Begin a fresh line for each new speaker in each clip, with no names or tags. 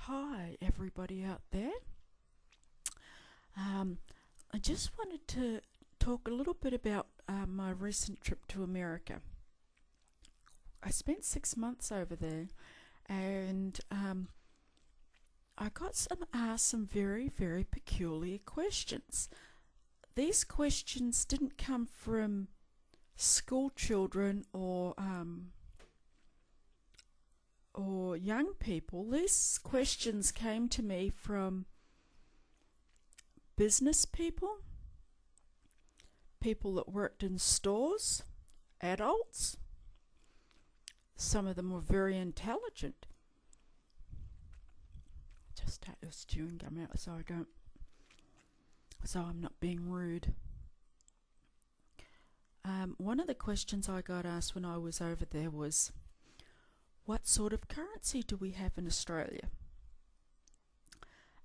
Hi, everybody out there. I just wanted to talk a little bit about my recent trip to America. I spent 6 months over there, and I got asked some very, very peculiar questions. These questions didn't come from school children or young people. These questions came to me from business people, people that worked in stores, adults. Some of them were very intelligent. Just take this chewing gum out so I'm not being rude. One of the questions I got asked when I was over there was, what sort of currency do we have in Australia?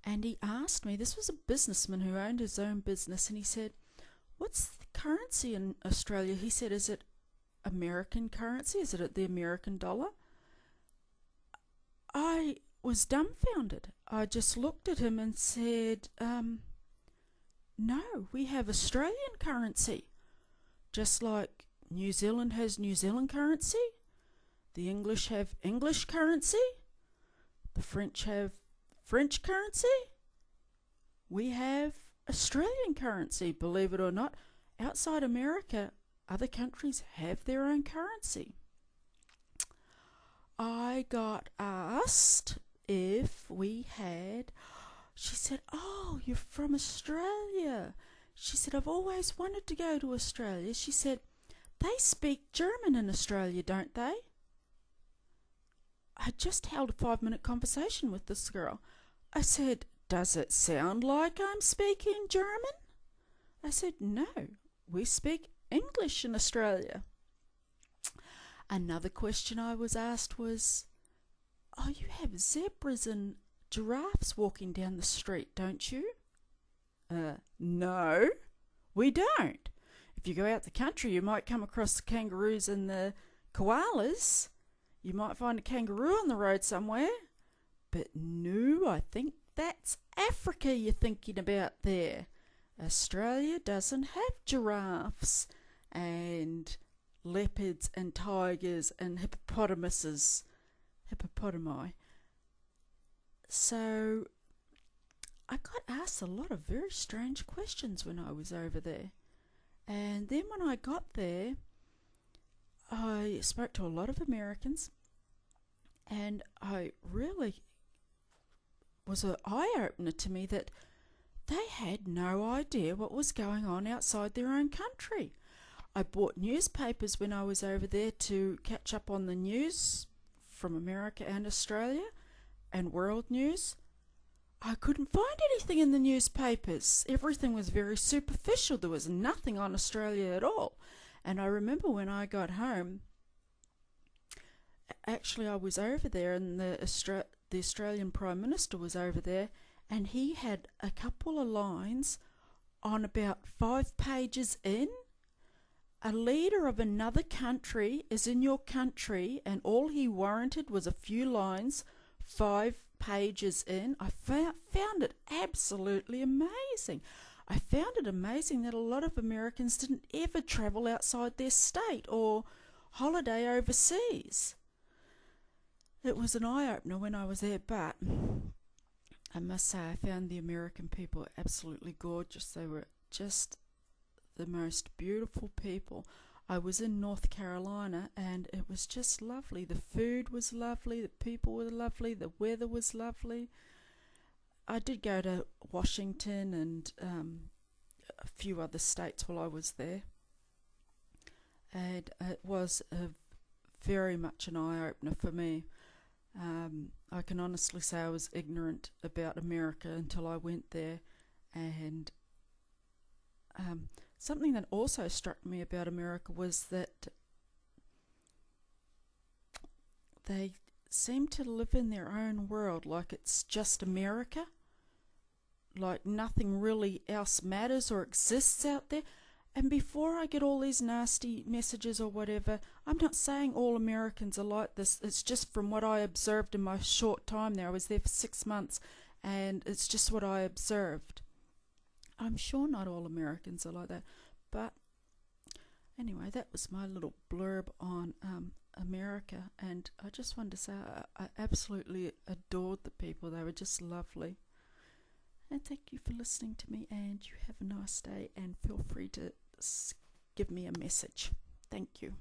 And he asked me, this was a businessman who owned his own business, and he said, what's the currency in Australia? He said, is it American currency? Is it the American dollar? I was dumbfounded. I just looked at him and said, no, we have Australian currency. Just like New Zealand has New Zealand currency, the English have English currency, the French have French currency, we have Australian currency. Believe it or not, outside America, other countries have their own currency. I got asked if we had, she said, oh, you're from Australia. She said, I've always wanted to go to Australia. She said, they speak German in Australia, don't they? I just held a 5-minute conversation with this girl. I said, does it sound like I'm speaking German? I said, no, we speak English in Australia. Another question I was asked was, oh, you have zebras and giraffes walking down the street, don't you? No, we don't. If you go out the country, you might come across the kangaroos and the koalas. You might find a kangaroo on the road somewhere. But no, I think that's Africa you're thinking about there. Australia doesn't have giraffes and leopards and tigers and hippopotami. So I got asked a lot of very strange questions when I was over there. And then when I got there, I spoke to a lot of Americans, and I really was an eye-opener to me that they had no idea what was going on outside their own country. I bought newspapers when I was over there to catch up on the news from America and Australia and world news. I couldn't find anything in the newspapers. Everything was very superficial. There was nothing on Australia at all. And I remember when I got home, actually I was over there, and the Australian Prime Minister was over there, and he had a couple of lines on about 5 pages in. A leader of another country is in your country, and all he warranted was a few lines, 5 pages in. I found it absolutely amazing. I found it amazing that a lot of Americans didn't ever travel outside their state or holiday overseas. It was an eye-opener when I was there, but I must say I found the American people absolutely gorgeous. They were just the most beautiful people. I was in North Carolina, and it was just lovely. The food was lovely, the people were lovely, the weather was lovely. I did go to Washington and a few other states while I was there, and it was very much an eye-opener for me. I can honestly say I was ignorant about America until I went there, and something that also struck me about America was that they seem to live in their own world, like it's just America, like nothing really else matters or exists out there. And before I get all these nasty messages or whatever, I'm not saying all Americans are like this. It's just from what I observed in my short time there. I was there for 6 months, and it's just what I observed. I'm sure not all Americans are like that. But anyway, that was my little blurb on America. And I just wanted to say I absolutely adored the people. They were just lovely. And thank you for listening to me, and you have a nice day, and feel free to give me a message. Thank you.